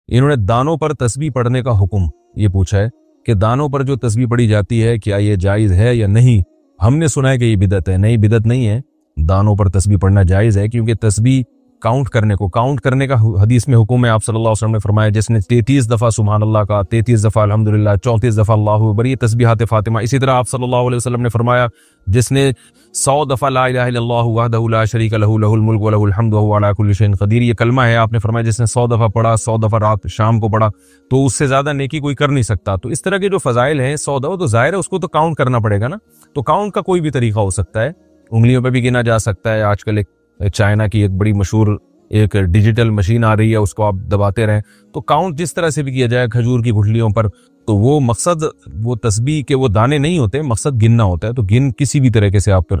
انہوں نے دانوں پر تسبیح پڑھنے کا حکم یہ پوچھا ہے کہ دانوں پر جو تسبیح پڑھی جاتی ہے کیا یہ جائز ہے یا نہیں. ہم نے سنا ہے کہ یہ بدعت ہے. نہیں، بدعت نہیں ہے، دانوں پر تسبیح پڑھنا جائز ہے، کیونکہ تسبیح کاؤنٹ کرنے کا حدیث میں حکم ہے. آپ صلی اللہ علیہ وسلم نے فرمایا جس نے 33 دفعہ سبحان اللہ کا، 33 دفعہ الحمدللہ، 34 دفعہ اللہ اکبر، یہ تسبیحات فاطمہ. اسی طرح آپ صلی اللہ علیہ وسلم نے فرمایا جس نے 100 دفعہ لا الہ الا اللہ وحدہ لا شریک لہ لہ الملک ولہ الحمد وہو علی کل شیء قدیر، یہ کلمہ ہے. آپ نے فرمایا جس نے 100 دفعہ پڑھا، 100 دفعہ رات شام کو پڑھا، تو اس سے زیادہ نیکی کوئی کر نہیں سکتا. تو اس طرح کے جو فضائل ہیں 100 دفعہ، تو ظاہر ہے اس کو تو کاؤنٹ کرنا پڑے گا نا. تو کاؤنٹ کا کوئی بھی طریقہ ہو سکتا ہے، انگلیوں پہ بھی گنا جا سکتا ہے. آج کل ایک چائنا کی ایک بڑی مشہور ایک ڈیجیٹل مشین آ رہی ہے، اس کو آپ دباتے رہیں تو کاؤنٹ جس طرح سے بھی کیا جائے کھجور کی گٹھلیوں پر. تو وہ مقصد وہ تسبیح کے وہ دانے نہیں ہوتے، مقصد گننا ہوتا ہے. تو کسی بھی طریقے سے آپ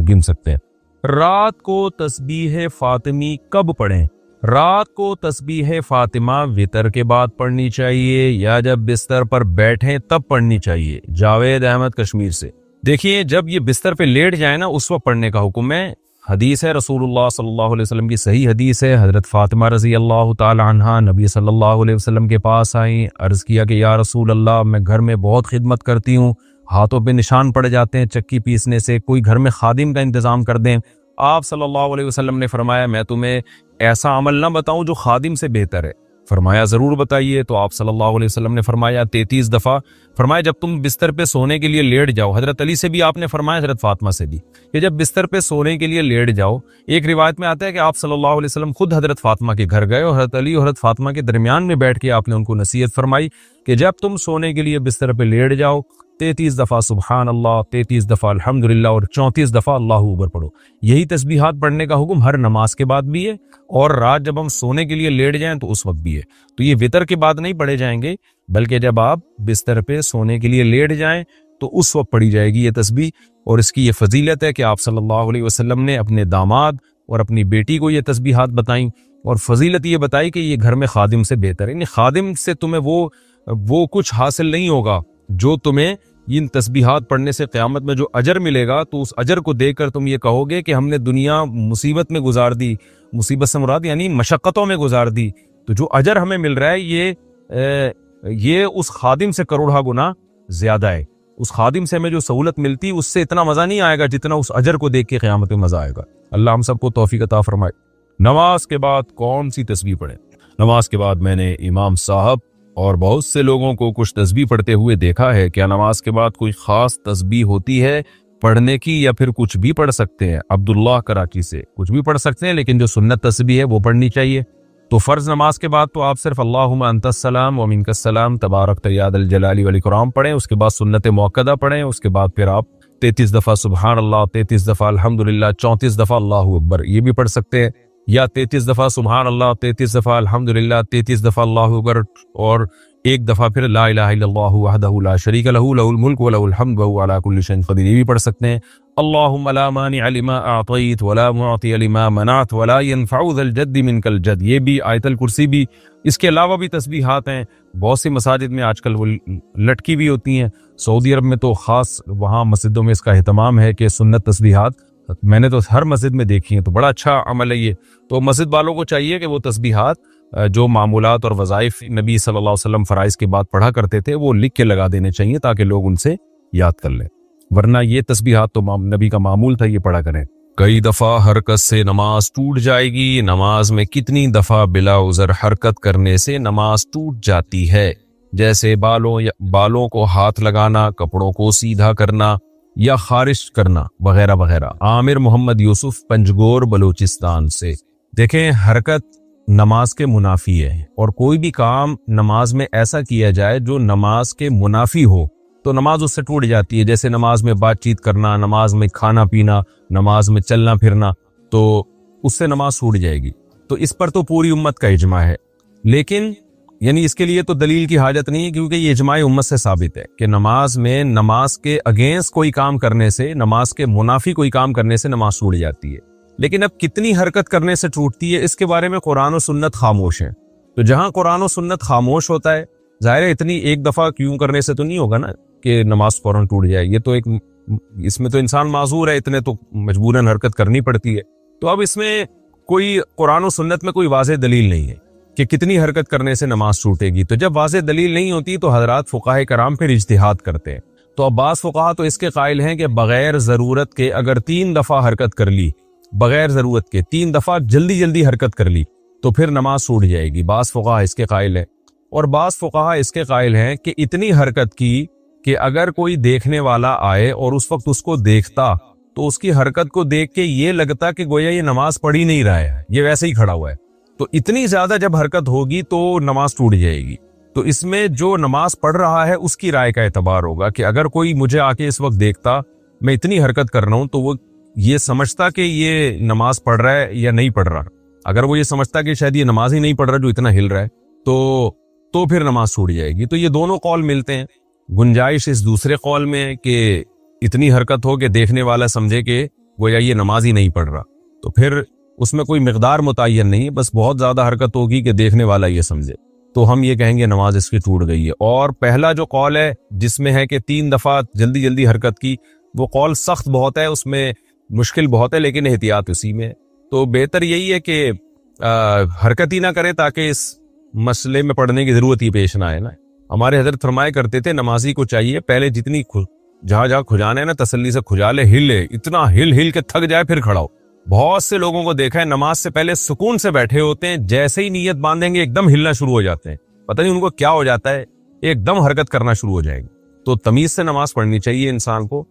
گن سکتے ہیں. رات کو تسبیح فاطمی کب پڑھیں؟ رات کو تسبیح فاطمہ وتر کے بعد پڑھنی چاہیے یا جب بستر پر بیٹھیں تب پڑھنی چاہیے؟ جاوید احمد کشمیر سے. دیکھیے جب یہ بستر پہ لیٹ جائے نا اس وقت پڑھنے کا حکم ہے. حدیث ہے رسول اللہ صلی اللہ علیہ وسلم کی صحیح حدیث ہے. حضرت فاطمہ رضی اللہ تعالی عنہا نبی صلی اللہ علیہ وسلم کے پاس آئیں، عرض کیا کہ یا رسول اللہ میں گھر میں بہت خدمت کرتی ہوں، ہاتھوں پہ نشان پڑ جاتے ہیں چکی پیسنے سے، کوئی گھر میں خادم کا انتظام کر دیں. آپ صلی اللہ علیہ وسلم نے فرمایا میں تمہیں ایسا عمل نہ بتاؤں جو خادم سے بہتر ہے؟ فرمایا ضرور بتائیے. تو آپ صلی اللہ علیہ وسلم نے فرمایا 33 دفعہ. فرمایا جب تم بستر پہ سونے کے لیے لیٹ جاؤ، حضرت علی سے بھی آپ نے فرمایا، حضرت فاطمہ سے بھی، کہ جب بستر پہ سونے کے لیے لیٹ جاؤ. ایک روایت میں آتا ہے کہ آپ صلی اللہ علیہ وسلم خود حضرت فاطمہ کے گھر گئے اور حضرت علی اور حضرت فاطمہ کے درمیان میں بیٹھ کے آپ نے ان کو نصیحت فرمائی کہ جب تم سونے کے لیے بستر پہ لیٹ جاؤ 33 دفعہ سبحان اللہ، 33 دفعہ الحمدللہ اور 34 دفعہ اللہ اکبر پڑھو. یہی تسبیحات پڑھنے کا حکم ہر نماز کے بعد بھی ہے اور رات جب ہم سونے کے لیے لیٹ جائیں تو اس وقت بھی ہے. تو یہ وتر کے بعد نہیں پڑھے جائیں گے، بلکہ جب آپ بستر پہ سونے کے لیے لیٹ جائیں تو اس وقت پڑھی جائے گی یہ تسبیح. اور اس کی یہ فضیلت ہے کہ آپ صلی اللہ علیہ وسلم نے اپنے داماد اور اپنی بیٹی کو یہ تسبیحات بتائیں اور فضیلت یہ بتائی کہ یہ گھر میں خادم سے بہتر ہے. یعنی خادم سے تمہیں وہ کچھ حاصل نہیں ہوگا جو تمہیں ان تسبیحات پڑھنے سے قیامت میں جو اجر ملے گا، تو اس اجر کو دیکھ کر تم یہ کہو گے کہ ہم نے دنیا مصیبت میں گزار دی. مصیبت سے مراد یعنی مشقتوں میں گزار دی، تو جو اجر ہمیں مل رہا ہے یہ اس خادم سے کروڑہ گنا زیادہ ہے. اس خادم سے ہمیں جو سہولت ملتی اس سے اتنا مزہ نہیں آئے گا جتنا اس اجر کو دیکھ کے قیامت میں مزہ آئے گا. اللہ ہم سب کو توفیق عطا فرمائے. نماز کے بعد کون سی تسبیح پڑھیں؟ نماز کے بعد میں نے امام صاحب اور بہت سے لوگوں کو کچھ تسبیح پڑھتے ہوئے دیکھا ہے. کیا نماز کے بعد کوئی خاص تسبیح ہوتی ہے پڑھنے کی یا پھر کچھ بھی پڑھ سکتے ہیں؟ عبداللہ کراچی سے. کچھ بھی پڑھ سکتے ہیں لیکن جو سنت تسبیح ہے وہ پڑھنی چاہیے. تو فرض نماز کے بعد تو آپ صرف اللہم انت السلام و منک السلام تبارک یا ذا الجلال والاکرام پڑھیں. اس کے بعد سنت موقدہ پڑھیں. اس کے بعد پھر آپ 33 دفعہ سبحان اللہ، 33 دفعہ الحمدللہ، 34 دفعہ اللہ اکبر یہ بھی پڑھ سکتے ہیں، یا 33 دفعہ سبحان اللہ، 33 دفعہ الحمدللہ، 33 دفعہ اللہ اکبر اور ایک دفعہ پھر لا الہ الا اللہ وحدہ لا شریک لہ لہ الملک ولہ الحمد وہو علی کل شیء قدیر یہ بھی پڑھ سکتے ہیں. اللہم لا مانع لما اعطیت ولا معطی لما منعت ولا ينفع ذا الجد منک الجد یہ بھی، آیت الکرسی بھی. اس کے علاوہ بھی تسبیحات ہیں. بہت سی مساجد میں آج کل وہ لٹکی بھی ہوتی ہیں. سعودی عرب میں تو خاص وہاں مسجدوں میں اس کا اہتمام ہے کہ سنت تسبیحات میں نے تو ہر مسجد میں دیکھی ہیں. تو بڑا اچھا عمل ہے یہ. تو مسجد والوں کو چاہیے کہ وہ تسبیحات جو معمولات اور وظائف نبی صلی اللہ علیہ وسلم فرائض کے بعد پڑھا کرتے تھے وہ لکھ کے لگا دینے چاہیے تاکہ لوگ ان سے یاد کر لیں. ورنہ یہ تسبیحات تو نبی کا معمول تھا یہ پڑھا کریں. کئی دفعہ حرکت سے نماز ٹوٹ جائے گی. نماز میں کتنی دفعہ بلا عذر حرکت کرنے سے نماز ٹوٹ جاتی ہے؟ جیسے بالوں کو ہاتھ لگانا، کپڑوں کو سیدھا کرنا یا خارش کرنا وغیرہ وغیرہ. عامر محمد یوسف پنجگور بلوچستان سے. دیکھیں حرکت نماز کے منافی ہے اور کوئی بھی کام نماز میں ایسا کیا جائے جو نماز کے منافی ہو تو نماز اس سے ٹوٹ جاتی ہے. جیسے نماز میں بات چیت کرنا، نماز میں کھانا پینا، نماز میں چلنا پھرنا، تو اس سے نماز ٹوٹ جائے گی. تو اس پر تو پوری امت کا اجماع ہے. لیکن یعنی اس کے لیے تو دلیل کی حاجت نہیں ہے کیونکہ یہ اجماع امت سے ثابت ہے کہ نماز میں نماز کے اگینسٹ کوئی کام کرنے سے، نماز کے منافی کوئی کام کرنے سے نماز ٹوٹ جاتی ہے. لیکن اب کتنی حرکت کرنے سے ٹوٹتی ہے اس کے بارے میں قرآن و سنت خاموش ہیں. تو جہاں قرآن و سنت خاموش ہوتا ہے ظاہر ہے اتنی ایک دفعہ کیوں کرنے سے تو نہیں ہوگا نا کہ نماز فوراً ٹوٹ جائے. یہ تو ایک اس میں تو انسان معذور ہے، اتنے تو مجبوراً حرکت کرنی پڑتی ہے. تو اب اس میں کوئی قرآن و سنت میں کوئی واضح دلیل نہیں ہے. کہ کتنی حرکت کرنے سے نماز ٹوٹے گی. تو جب واضح دلیل نہیں ہوتی تو حضرات فقہائے کرام پھر اجتہاد کرتے ہیں. تو اب بعض فقہا تو اس کے قائل ہیں کہ بغیر ضرورت کے اگر 3 دفعہ حرکت کر لی، بغیر ضرورت کے 3 دفعہ جلدی حرکت کر لی تو پھر نماز ٹوٹ جائے گی. بعض فقہا اس کے قائل ہیں. اور بعض فقہا اس کے قائل ہیں کہ اتنی حرکت کی کہ اگر کوئی دیکھنے والا آئے اور اس وقت اس کو دیکھتا تو اس کی حرکت کو دیکھ کے یہ لگتا کہ گویا یہ نماز پڑھ ہی نہیں رہا ہے، یہ ویسے ہی کھڑا ہوا ہے. تو اتنی زیادہ جب حرکت ہوگی تو نماز ٹوٹ جائے گی. تو اس میں جو نماز پڑھ رہا ہے اس کی رائے کا اعتبار ہوگا کہ اگر کوئی مجھے آ کے اس وقت دیکھتا میں اتنی حرکت کر رہا ہوں تو وہ یہ سمجھتا کہ یہ نماز پڑھ رہا ہے یا نہیں پڑھ رہا. اگر وہ یہ سمجھتا کہ شاید یہ نماز ہی نہیں پڑھ رہا جو اتنا ہل رہا ہے تو پھر نماز ٹوٹ جائے گی. تو یہ دونوں قول ملتے ہیں. گنجائش اس دوسرے قول میں ہے کہ اتنی حرکت ہو کہ دیکھنے والا سمجھے کہ گویا یہ نماز ہی نہیں پڑھ رہا، تو پھر اس میں کوئی مقدار متعین نہیں ہے، بس بہت زیادہ حرکت ہوگی کہ دیکھنے والا یہ سمجھے تو ہم یہ کہیں گے نماز اس کی ٹوٹ گئی ہے. اور پہلا جو قول ہے جس میں ہے کہ 3 دفعہ جلدی حرکت کی، وہ قول سخت بہت ہے، اس میں مشکل بہت ہے، لیکن احتیاط اسی میں ہے. تو بہتر یہی ہے کہ حرکت ہی نہ کرے تاکہ اس مسئلے میں پڑھنے کی ضرورت ہی پیش نہ آئے نا. ہمارے حضرت فرمایا کرتے تھے نمازی کو چاہیے پہلے جتنی جہاں کھجانا ہے نا تسلی سے کھجا لے، ہلے اتنا ہل کے تھک جائے پھر کھڑا ہو. بہت سے لوگوں کو دیکھا ہے نماز سے پہلے سکون سے بیٹھے ہوتے ہیں، جیسے ہی نیت باندھیں گے ایک دم ہلنا شروع ہو جاتے ہیں، پتہ نہیں ان کو کیا ہو جاتا ہے، ایک دم حرکت کرنا شروع ہو جائے گی. تو تمیز سے نماز پڑھنی چاہیے انسان کو.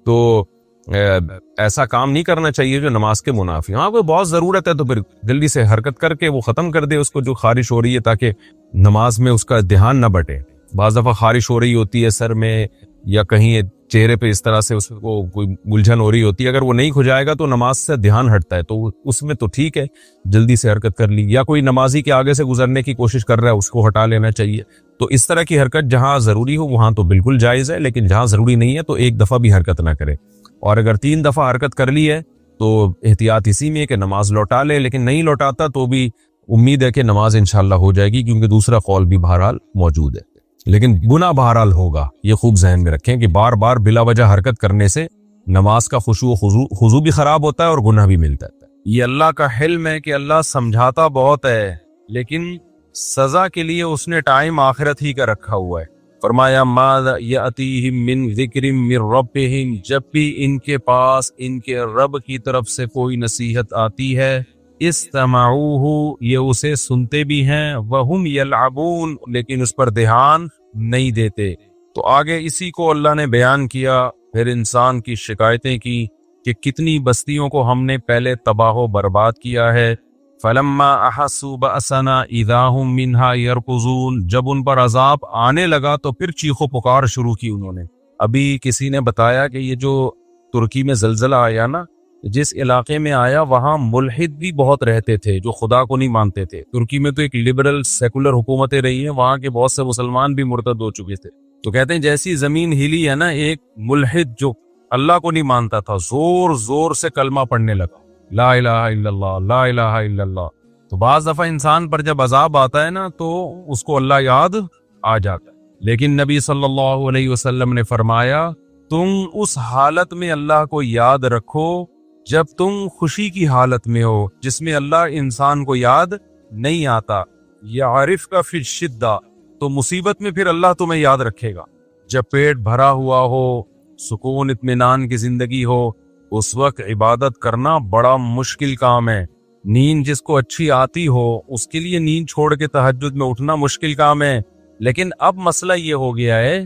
تو ایسا کام نہیں کرنا چاہیے جو نماز کے منافی. ہاں کوئی بہت ضرورت ہے تو پھر جلدی سے حرکت کر کے وہ ختم کر دے اس کو جو خارش ہو رہی ہے، تاکہ نماز میں اس کا دھیان نہ بٹے. بعض دفعہ خارش ہو رہی ہوتی ہے سر میں یا کہیں چہرے پہ، اس طرح سے اس کو کوئی الجھن ہو رہی ہوتی ہے، اگر وہ نہیں کھجائے گا تو نماز سے دھیان ہٹتا ہے. تو اس میں تو ٹھیک ہے جلدی سے حرکت کر لی. یا کوئی نمازی کے آگے سے گزرنے کی کوشش کر رہا ہے اس کو ہٹا لینا چاہیے. تو اس طرح کی حرکت جہاں ضروری ہو وہاں تو بالکل جائز ہے، لیکن جہاں ضروری نہیں ہے تو ایک دفعہ بھی حرکت نہ کرے. اور اگر 3 دفعہ حرکت کر لی ہے تو احتیاط اسی میں ہے کہ نماز لوٹا لے، لیکن نہیں لوٹاتا تو بھی امید ہے کہ نماز انشاءاللہ ہو جائے گی، کیونکہ دوسرا قول بھی بہرحال موجود ہے. لیکن گناہ بہرحال ہوگا، یہ خوب ذہن میں رکھیں کہ بار بار بلا وجہ حرکت کرنے سے نماز کا خشوع و خضوع بھی خراب ہوتا ہے اور گناہ بھی ملتا ہے. یہ اللہ کا حلم ہے کہ اللہ سمجھاتا بہت ہے، لیکن سزا کے لیے اس نے ٹائم آخرت ہی کا رکھا ہوا ہے. فرمایا ماذا یاتیہم من ذکر من ربہم، جب بھی ان کے پاس ان کے رب کی طرف سے کوئی نصیحت آتی ہے، استمعوہ، یہ اسے سنتے بھی ہیں، وہم یلعبون، لیکن اس پر دھیان نہیں دیتے. تو آگے اسی کو اللہ نے بیان کیا، پھر انسان کی شکایتیں کی کہ کتنی بستیوں کو ہم نے پہلے تباہ و برباد کیا ہے. فلما احسوا بأسنا اذا هم منها يركضون، جب ان پر عذاب آنے لگا تو پھر چیخ و پکار شروع کی انہوں نے. ابھی کسی نے بتایا کہ یہ جو ترکی میں زلزلہ آیا نا، جس علاقے میں آیا وہاں ملحد بھی بہت رہتے تھے جو خدا کو نہیں مانتے تھے. ترکی میں تو ایک لبرل سیکولر حکومتیں رہی ہیں، وہاں کے بہت سے مسلمان بھی مرتد ہو چکے تھے. تو کہتے ہیں جیسی زمین ہلی ہے نا، ایک ملحد جو اللہ کو نہیں مانتا تھا زور زور سے کلمہ پڑھنے لگا، لا الہ الا اللہ، لا الہ الا اللہ. تو بعض دفعہ انسان پر جب عذاب آتا ہے نا تو اس کو اللہ یاد آ جاتا ہے. لیکن نبی صلی اللہ علیہ وسلم نے فرمایا تم اس حالت میں اللہ کو یاد رکھو جب تم خوشی کی حالت میں ہو، جس میں اللہ انسان کو یاد نہیں آتا. یعرف کا فی الشدہ، تو مصیبت میں پھر اللہ تمہیں یاد رکھے گا. جب پیٹ بھرا ہوا ہو، سکون اطمینان کی زندگی ہو، اس وقت عبادت کرنا بڑا مشکل کام ہے. نیند جس کو اچھی آتی ہو اس کے لیے نیند چھوڑ کے تہجد میں اٹھنا مشکل کام ہے. لیکن اب مسئلہ یہ ہو گیا ہے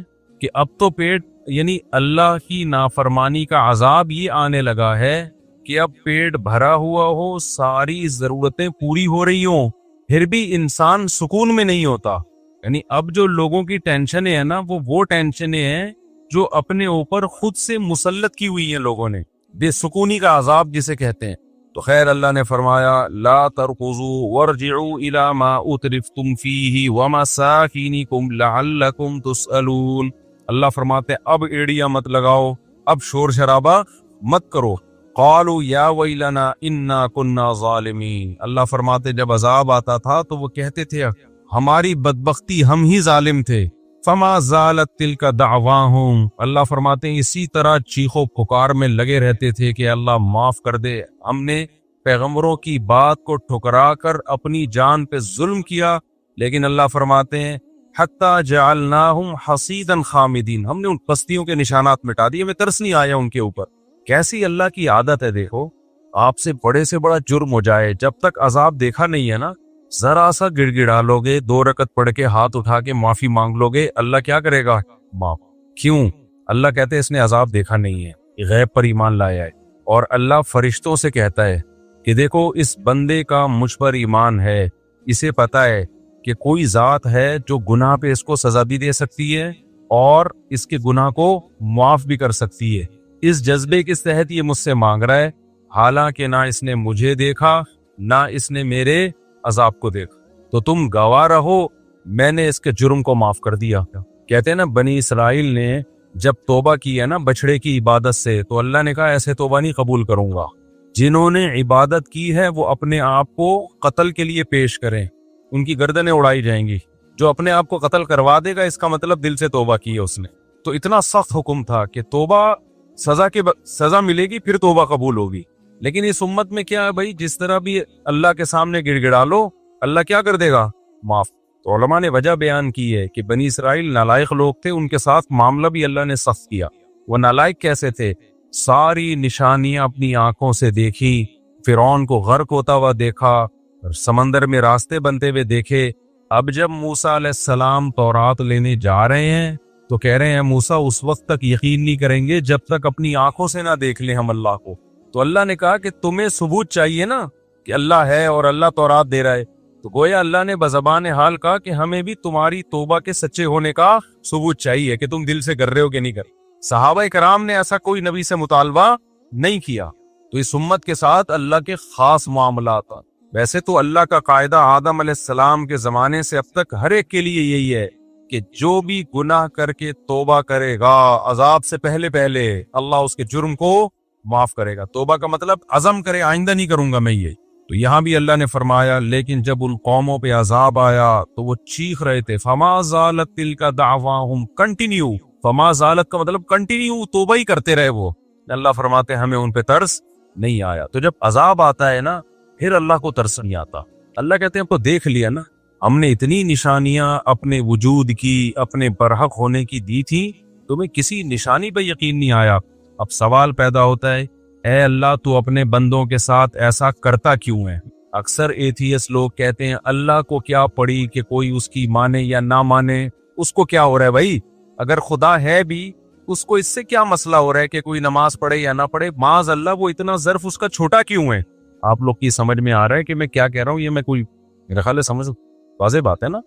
کہ اب تو پیٹ، یعنی اللہ کی نافرمانی کا عذاب یہ آنے لگا ہے کہ اب پیٹ بھرا ہوا ہو، ساری ضرورتیں پوری ہو رہی ہوں، پھر بھی انسان سکون میں نہیں ہوتا. یعنی اب جو لوگوں کی ٹینشنیں ہیں نا، وہ ٹینشنیں ہیں جو اپنے اوپر خود سے مسلط کی ہوئی ہیں لوگوں نے، بے سکونی کا عذاب جسے کہتے ہیں. تو خیر اللہ نے فرمایا لا ترکضوا وارجعوا الى ما اترفتم فیہ ومساکینکم لعلکم تسألون. اللہ فرماتے ہیں اب ایڑیاں مت لگاؤ، اب شور شرابہ مت کرو. قالوا یا ویلنا انا کنا ظالمین، اللہ فرماتے جب عذاب آتا تھا تو وہ کہتے تھے ہماری بدبختی، ہم ہی ظالم تھے. فما زالت تلک دعواہم، اللہ فرماتے ہیں اسی طرح چیخو پکار میں لگے رہتے تھے کہ اللہ معاف کر دے، ہم نے پیغمبروں کی بات کو ٹھکرا کر اپنی جان پہ ظلم کیا، لیکن اللہ فرماتے ہیں حتی جعلناہم حصیدا خامدین، ہم نے ان پستیوں کے نشانات مٹا دیے، ہمیں ترس نہیں آیا ان کے اوپر۔ کیسی اللہ کی عادت ہے، دیکھو آپ سے بڑا جرم ہو جائے، جب تک عذاب دیکھا نہیں ہے نا، ذرا سا گڑ گڑا لو گے، 2 رکعت پڑھ کے ہاتھ اٹھا کے معافی مانگ لو گے، اللہ کیا کرے گا؟ معاف۔ کیوں؟ اللہ کہتے ہیں اس نے عذاب دیکھا نہیں ہے، یہ غیب پر ایمان لایا ہے، اور اللہ فرشتوں سے کہتا ہے کہ دیکھو اس بندے کا مجھ پر ایمان ہے، اسے پتا ہے کہ کوئی ذات ہے جو گناہ پہ اس کو سزا بھی دے سکتی ہے اور اس کے گناہ کو معاف بھی کر سکتی ہے۔ اس جذبے کے تحت یہ مجھ سے مانگ رہا ہے، حالانکہ نہ اس نے مجھے دیکھا نہ اس نے میرے عذاب کو دیکھا، تو تم گواہ رہو میں نے اس کے جرم کو معاف کر دیا۔ کہتے ہیں نا بنی اسرائیل نے جب توبہ کی ہے نا بچڑے کی عبادت سے، تو اللہ نے کہا ایسے توبہ نہیں قبول کروں گا، جنہوں نے عبادت کی ہے وہ اپنے آپ کو قتل کے لیے پیش کریں، ان کی گردنیں اڑائی جائیں گی۔ جو اپنے آپ کو قتل کروا دے گا اس کا مطلب دل سے توبہ کی ہے اس نے۔ تو اتنا سخت حکم تھا کہ توبہ سزا ملے گی پھر توبہ قبول ہوگی، لیکن اس امت میں کیا ہے بھائی، جس طرح بھی اللہ کے سامنے گڑ گڑا لو اللہ کیا کر دے گا؟ معاف۔ تو علماء نے وجہ بیان کی ہے کہ بنی اسرائیل نالائق لوگ تھے، ان کے ساتھ معاملہ بھی اللہ نے سخت کیا۔ وہ نالائق کیسے تھے؟ ساری نشانیاں اپنی آنکھوں سے دیکھی، فرعون کو غرق ہوتا ہوا دیکھا، سمندر میں راستے بنتے ہوئے دیکھے۔ اب جب موسیٰ علیہ السلام تورات لینے جا رہے ہیں تو کہہ رہے ہیں موسیٰ اس وقت تک یقین نہیں کریں گے جب تک اپنی آنکھوں سے نہ دیکھ لیں ہم اللہ کو۔ تو اللہ نے کہا کہ تمہیں ثبوت چاہیے نا کہ اللہ ہے اور اللہ تورات دے رہا ہے، تو گویا اللہ نے بزبان حال کہا کہ ہمیں بھی تمہاری توبہ کے سچے ہونے کا ثبوت چاہیے کہ تم دل سے کر رہے ہو کہ نہیں کر۔ صحابہ کرام نے ایسا کوئی نبی سے مطالبہ نہیں کیا، تو اس امت کے ساتھ اللہ کے خاص معاملات۔ ویسے تو اللہ کا قاعدہ آدم علیہ السلام کے زمانے سے اب تک ہر ایک کے لیے یہی ہے کہ جو بھی گناہ کر کے توبہ کرے گا عذاب سے پہلے اللہ اس کے جرم کو معاف کرے گا۔ توبہ کا مطلب عزم کرے آئندہ نہیں کروں گا میں یہ۔ تو یہاں بھی اللہ نے فرمایا لیکن جب ان قوموں پہ عذاب آیا تو وہ چیخ رہے تھے، فما زالت تلک دعواہم، کنٹینیو، فما زالت کا مطلب کنٹینیو توبہ ہی کرتے رہے وہ۔ اللہ فرماتے ہمیں ان پہ ترس نہیں آیا۔ تو جب عذاب آتا ہے نا پھر اللہ کو ترس نہیں آتا۔ اللہ کہتے ہیں تو دیکھ لیا نا، ہم نے اتنی نشانیاں اپنے وجود کی، اپنے برحق ہونے کی دی تھی، تمہیں کسی نشانی پہ یقین نہیں آیا۔ اب سوال پیدا ہوتا ہے اے اللہ تو اپنے بندوں کے ساتھ ایسا کرتا کیوں ہے؟ اکثر ایتھیس لوگ کہتے ہیں اللہ کو کیا پڑی کہ کوئی اس کی مانے یا نہ مانے، اس کو کیا ہو رہا ہے بھائی؟ اگر خدا ہے بھی اس کو اس سے کیا مسئلہ ہو رہا ہے کہ کوئی نماز پڑھے یا نہ پڑھے؟ معاذ اللہ وہ اتنا ظرف اس کا چھوٹا کیوں ہے؟ آپ لوگ کی سمجھ میں آ رہا ہے کہ میں کیا کہہ رہا ہوں؟ یہ میں کوئی میرا خیال ہے سمجھ واضح بات ہے نا؟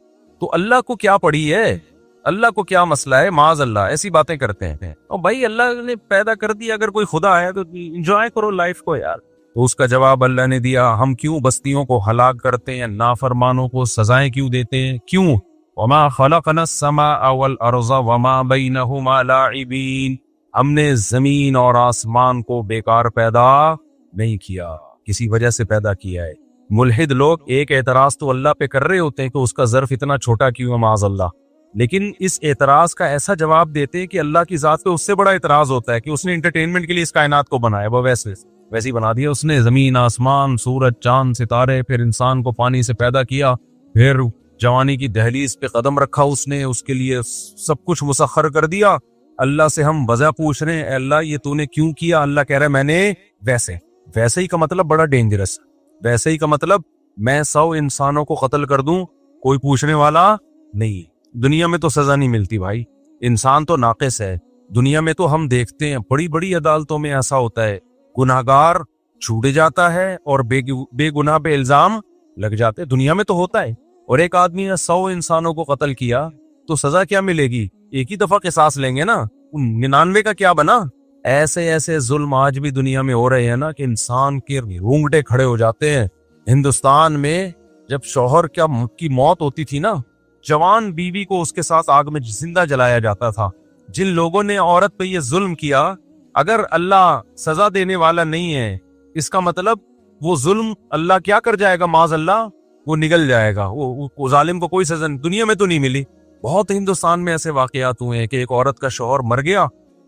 تو اللہ کو کیا پڑی ہے؟ اللہ کو کیا مسئلہ ہے؟ معاذ اللہ ایسی باتیں کرتے ہیں۔ اور بھائی اللہ نے پیدا کر دیا، اگر کوئی خدا ہے تو انجوائے کرو لائف کو یار۔ تو اس کا جواب اللہ نے دیا، ہم کیوں بستیوں کو ہلاک کرتے ہیں، نافرمانوں کو سزائیں کیوں دیتے ہیں؟ کیوں؟ وما خلقنا السماء والارض وما بینہما لاعبین، ہم نے زمین اور آسمان کو بیکار پیدا نہیں کیا، کسی وجہ سے پیدا کیا ہے۔ ملحد لوگ ایک اعتراض تو اللہ پہ کر رہے ہوتے ہیں کہ اس کا ظرف اتنا چھوٹا کیوں ہے معاذ اللہ، لیکن اس اعتراض کا ایسا جواب دیتے ہیں کہ اللہ کی ذات پہ اس سے بڑا اعتراض ہوتا ہے کہ اس نے انٹرٹینمنٹ کے لیے اس کائنات کو بنایا، وہ ویسے ہی بنا دیا اس نے، زمین آسمان سورج چاند ستارے، پھر انسان کو پانی سے پیدا کیا، پھر جوانی کی دہلیز پہ قدم رکھا اس نے، اس کے لیے سب کچھ مسخر کر دیا۔ اللہ سے ہم وجہ پوچھ رہے ہیں اے اللہ یہ تو نے کیوں کیا؟ اللہ کہہ رہا ہے میں نے ویسے ہی کا مطلب بڑا ڈینجرس، ویسے ہی کا مطلب میں 100 انسانوں کو قتل کر دوں کوئی پوچھنے والا نہیں۔ دنیا میں تو سزا نہیں ملتی بھائی، انسان تو ناقص ہے۔ دنیا میں تو ہم دیکھتے ہیں بڑی بڑی عدالتوں میں ایسا ہوتا ہے، گناہگار چھوٹ جاتا ہے اور بے گناہ پہ الزام لگ جاتے، دنیا میں تو ہوتا ہے۔ اور ایک آدمی نے 100 انسانوں کو قتل کیا تو سزا کیا ملے گی؟ ایک ہی دفعہ قصاص لیں گے نا، 99 کا کیا بنا؟ ایسے ظلم آج بھی دنیا میں ہو رہے ہیں نا کہ انسان کے رونگٹے کھڑے ہو جاتے ہیں۔ ہندوستان میں جب شوہر کی موت ہوتی تھی نا، جوان بیوی کو اس کے ساتھ آگ میں زندہ جلایا جاتا تھا۔ جن لوگوں نے عورت پہ یہ ظلم کیا، اگر اللہ سزا دینے والا نہیں ہے اس کا مطلب وہ ظلم اللہ کیا کر جائے گا؟ معاذ اللہ وہ نگل جائے گا، وہ ظالم کو کوئی سزا دنیا میں تو نہیں ملی۔ بہت ہندوستان میں ایسے واقعات ہوئے ہیں کہ ایک عورت کا شوہر مر گیا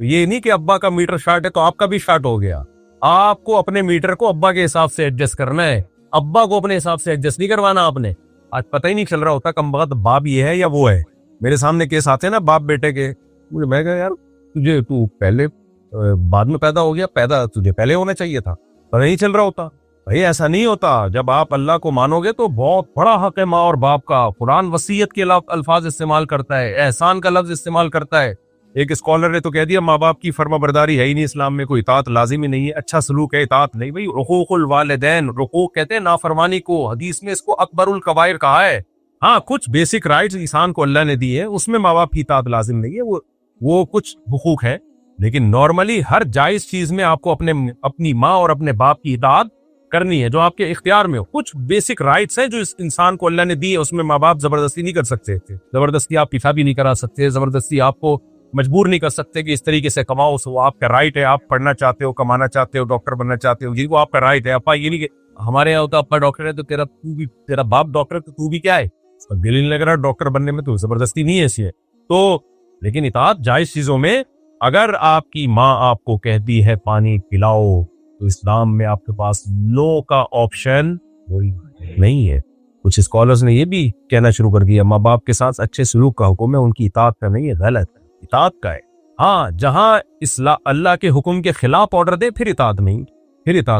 یہ نہیں کہ ابا کا میٹر شارٹ ہے تو آپ کا بھی شارٹ ہو گیا. آپ کو اپنے میٹر کو ابا کے حساب سے ایڈجسٹ کرنا ہے, ابا کو اپنے حساب سے ایڈجسٹ نہیں کروانا آپ نے. آج پتہ ہی نہیں چل رہا ہوتا کم وقت باپ یہ ہے یا وہ ہے. میرے سامنے کیس آتے ہیں نا باپ بیٹے کے, میں کہا یار تو پہلے بعد میں پیدا ہو گیا, پیدا تجھے پہلے ہونا چاہیے تھا, پتہ نہیں چل رہا ہوتا. بھائی ایسا نہیں ہوتا. جب آپ اللہ کو مانو گے تو بہت بڑا حق ہے ماں اور باپ کا. قرآن وصیت کے الفاظ استعمال کرتا ہے, احسان کا لفظ استعمال کرتا ہے. ایک اسکالر نے تو کہہ دیا ماں باپ کی فرما برداری ہے ہی نہیں اسلام میں, کوئی اطاعت لازم ہی نہیں ہے, اچھا سلوک ہے اطاعت نہیں. بھائی حقوق الوالدین, حقوق کہتے ہیں نافرمانی کو, حدیث میں اس کو اکبر الکبائر کہا ہے. ہاں کچھ بیسک رائٹس انسان کو اللہ نے دی ہے, اس میں ماں باپ کی اطاعت لازم نہیں ہے, وہ کچھ حقوق ہے. لیکن نارملی ہر جائز چیز میں آپ کو اپنی ماں اور اپنے باپ کی اطاعت کرنی ہے جو آپ کے اختیار میں ہو. کچھ بیسک رائٹس ہیں جو اس انسان کو اللہ نے دی ہے, اس میں ماں باپ زبردستی نہیں کر سکتے. زبردستی آپ پیسہ بھی نہیں کرا سکتے, زبردستی آپ کو مجبور نہیں کر سکتے کہ اس طریقے سے کماؤ. وہ آپ کا رائٹ ہے, آپ پڑھنا چاہتے ہو, کمانا چاہتے ہو, ڈاکٹر بننا چاہتے ہو, وہ آپ کا رائٹ ہے. اپا یہ نہیں کہ ہمارے یہاں ہوتا اپا ڈاکٹر ہے تو تیرا باپ ڈاکٹر ہے تو تو بھی کیا ہے, اس کا دل ہی نہیں لگ رہا ڈاکٹر بننے میں, تو زبردستی نہیں ہے ایسی ہے. تو لیکن اطاعت جائز چیزوں میں, اگر آپ کی ماں آپ کو کہتی ہے پانی پلاؤ تو اسلام میں آپ کے پاس نو کا آپشن نہیں ہے. کچھ اسکالرز نے یہ بھی کہنا شروع کر دیا ماں باپ کے ساتھ اچھے سلوک کا حکم ہے, ان کی اطاعت کا نہیں ہے, غلط ہے, اطاعت کا ہے. ہاں جہاں اللہ کے حکم کے خلاف آرڈر دے پھر اطاعت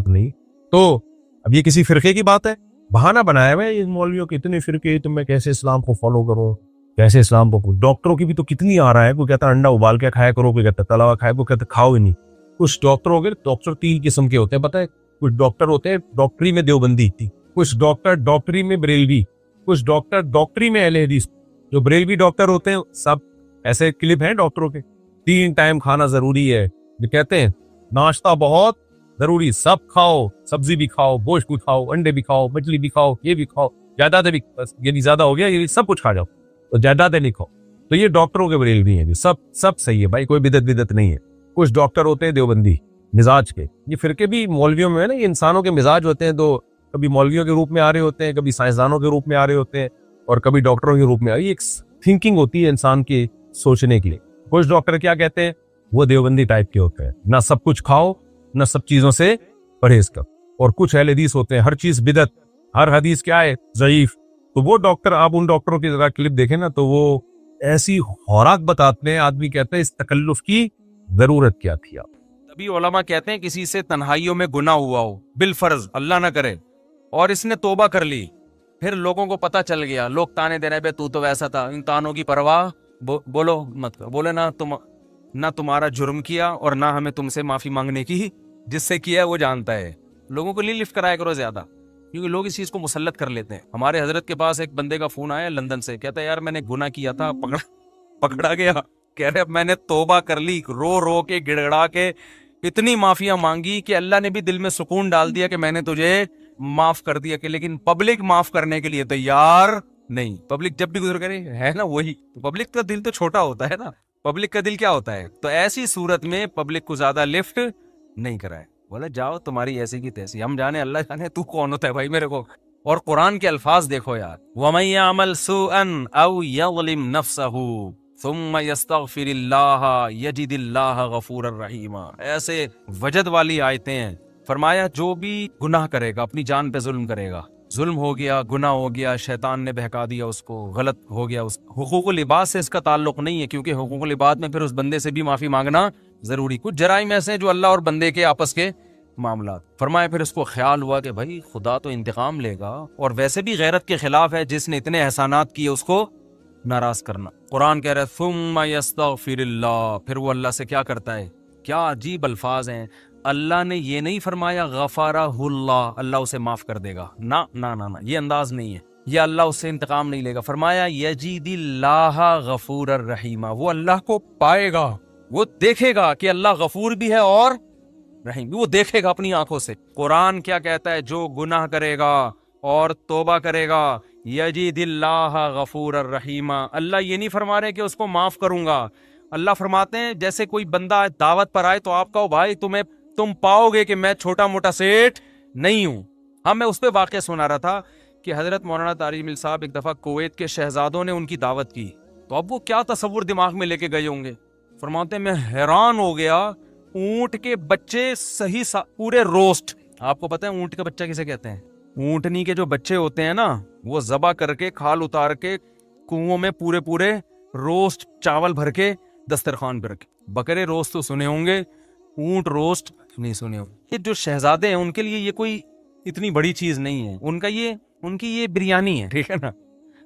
نہیں. تو اب یہ کسی فرقے کی بات ہے, بہانہ بنایا ہوا ہے ان مولویوں کے اتنے فرقے, تو میں کیسے اسلام کو فالو کروں, کیسے اسلام کو. ڈاکٹروں کی بھی تو کتنی آ رہا ہے, کوئی کہتا ہے انڈا ابال کے کھایا کرو, کوئی کہتا ہے تلا ہوا کھایا, کوئی کہتا ہے کھاؤ ہی نہیں. کچھ ڈاکٹر ہو گئے, ڈاکٹر 3 قسم کے ہوتے ہیں پتہ ہے. کچھ ڈاکٹر ہوتے ہیں ڈاکٹری میں دیوبندی, کچھ ڈاکٹر ڈاکٹری میں بریلوی, کچھ ڈاکٹر ڈاکٹری میں اہل حدیث. جو بریلوی ڈاکٹر ہوتے ہیں سب ایسے کلپ ہیں ڈاکٹروں کے, 3 ٹائم کھانا ضروری ہے, جو کہتے ہیں ناشتہ بہت ضروری, سب کھاؤ, سبزی بھی کھاؤ, گوشت بھی کھاؤ, انڈے بھی کھاؤ, مچھلی بھی کھاؤ, یہ بھی کھاؤ, جائیدادیں بھی, بس یہ بھی زیادہ ہو گیا, یہ بھی سب کچھ کھا جاؤ, تو جائیدادیں نہیں کھاؤ. تو یہ ڈاکٹروں کے بریلوی ہیں, سب صحیح ہے بھائی, کوئی بدعت نہیں ہے. کچھ ڈاکٹر ہوتے ہیں دیوبندی مزاج کے. یہ فرقے بھی مولویوں میں ہے نا, یہ انسانوں کے مزاج ہوتے ہیں, تو کبھی مولویوں کے روپ میں آ رہے ہوتے ہیں, کبھی سائنسدانوں کے روپ میں آ رہے ہوتے ہیں, اور کبھی ڈاکٹروں کے روپ میں. یہ ایک تھنکنگ ہوتی ہے انسان کی سوچنے کے لیے. کچھ ڈاکٹر کیا کہتے ہیں, وہ دیوبندی ٹائپ کے ہوتے ہیں, نہ سب کچھ کھاؤ نہ سب چیزوں سے پرہیز کر. اور کچھ اہل حدیث ہوتے ہیں ہر چیز بدعت, ہر حدیث کیا ہے ضعیف. تو وہ ڈاکٹر, آپ ان ڈاکٹروں کی ذرا کلپ دیکھیں نا, تو وہ ایسی خوراک بتاتے ہیں, آدمی کہتا ہے اس تکلف کی ضرورت کیا تھی. آپ تبھی علماء کہتے ہیں کسی سے تنہائیوں میں گناہ ہوا ہو بالفرض, اللہ نہ کرے, اور اس نے توبہ کر لی, پھر لوگوں کو پتہ چل گیا, لوگ تانے دے رہے, بے تو ویسا تھا, ان تانوں کی پرواہ بولو مت کرو. بولے نہ تمہارا جرم کیا اور نہ ہمیں تم سے معافی مانگنے کی, جس سے کیا ہے وہ جانتا ہے. لوگوں کو لفٹ کرایا کرو زیادہ, کیونکہ لوگ اس چیز کو مسلط کر لیتے ہیں. ہمارے حضرت کے پاس ایک بندے کا فون آیا لندن سے, کہتا ہے یار میں نے گناہ کیا تھا, پکڑا گیا, کہہ رہے اب میں نے توبہ کر لی, رو کے گڑگڑا کے اتنی معافیاں مانگی کہ اللہ نے بھی دل میں سکون ڈال دیا کہ میں نے تجھے معاف کر دیا, کہ لیکن پبلک معاف کرنے کے لیے تیار نہیں. پبلک جب بھی گزر کرے ہے نا, وہی پبلک کا دل تو چھوٹا ہوتا ہے نا, پبلک کا دل کیا ہوتا ہے. تو ایسی صورت میں پبلک کو زیادہ لفٹ نہیں کرائے, بولا جاؤ تمہاری ایسی کی تیسی, ہم جانے اللہ جانے تو کون ہوتا ہے بھائی میرے کو. اور قرآن کے الفاظ دیکھو یار, وَمَن يَعْمَلْ سُوءًا أَوْ يَظْلِمْ نَفْسَهُ ثُمَّ يَسْتَغْفِرِ اللَّهَ يَجِدِ اللَّهَ غَفُورًا رَحِيمًا. ایسے وجد والی آیتیں ہیں. فرمایا جو بھی گناہ کرے گا, اپنی جان پہ ظلم کرے گا, ظلم ہو گیا, گناہ ہو گیا, شیطان نے بہکا دیا اس کو, غلط ہو گیا, حقوق العباد سے اس کا تعلق نہیں ہے, کیونکہ حقوق العباد میں پھر اس بندے سے بھی معافی مانگنا ضروری. کچھ جرائم ایسے ہیں جو اللہ اور بندے کے آپس کے معاملات. فرمایا پھر اس کو خیال ہوا کہ بھائی خدا تو انتقام لے گا, اور ویسے بھی غیرت کے خلاف ہے, جس نے اتنے احسانات کیے اس کو ناراض کرنا. قرآن کہہ رہا ہے ثم یستغفر اللہ, پھر وہ اللہ سے کیا کرتا ہے. کیا عجیب الفاظ ہیں. اللہ نے یہ نہیں فرمایا غفارہ اللہ, اللہ اسے معاف کر دے گا, نہ نہ نہ, یہ انداز نہیں ہے, یہ اللہ اس سے انتقام نہیں لے گا. فرمایا یجید اللہ غفور الرحیم, وہ اللہ کو پائے گا, وہ دیکھے گا کہ اللہ غفور بھی ہے اور رحیم بھی, وہ دیکھے گا اپنی آنکھوں سے. قرآن کیا کہتا ہے, جو گناہ کرے گا اور توبہ کرے گا, یجید اللہ غفور الرحیم. اللہ یہ نہیں فرما رہے کہ اس کو معاف کروں گا, اللہ فرماتے ہیں جیسے کوئی بندہ دعوت پر آئے تو آپ کہو بھائی تم پاؤ گے کہ میں چھوٹا موٹا سیٹ نہیں ہوں. ہاں میں اس پہ واقعہ سنا رہا تھا کہ حضرت مولانا طارق مل صاحب ایک دفعہ کویت کے شہزادوں نے ان کی دعوت کی, تو اب وہ کیا تصور دماغ میں لے کے گئے ہوں گے. فرماتے ہیں میں حیران ہو گیا، اونٹ کے بچے صحیح پورے روسٹ. آپ کو پتہ ہے اونٹ کا بچہ کسے کہتے ہیں؟ اونٹنی کے جو بچے ہوتے ہیں نا، وہ ذبح کر کے کھال اتار کے کنووں میں پورے پورے روسٹ چاول بھر کے دسترخوان پہ رکھے. بکرے روسٹ تو سنے ہوں گے، اونٹ روسٹ نہیں سنے ہوں گے. یہ جو شہزادے ہیں ان کے لیے یہ کوئی اتنی بڑی چیز نہیں ہے، ان کی یہ بریانی ہے، ٹھیک ہے نا.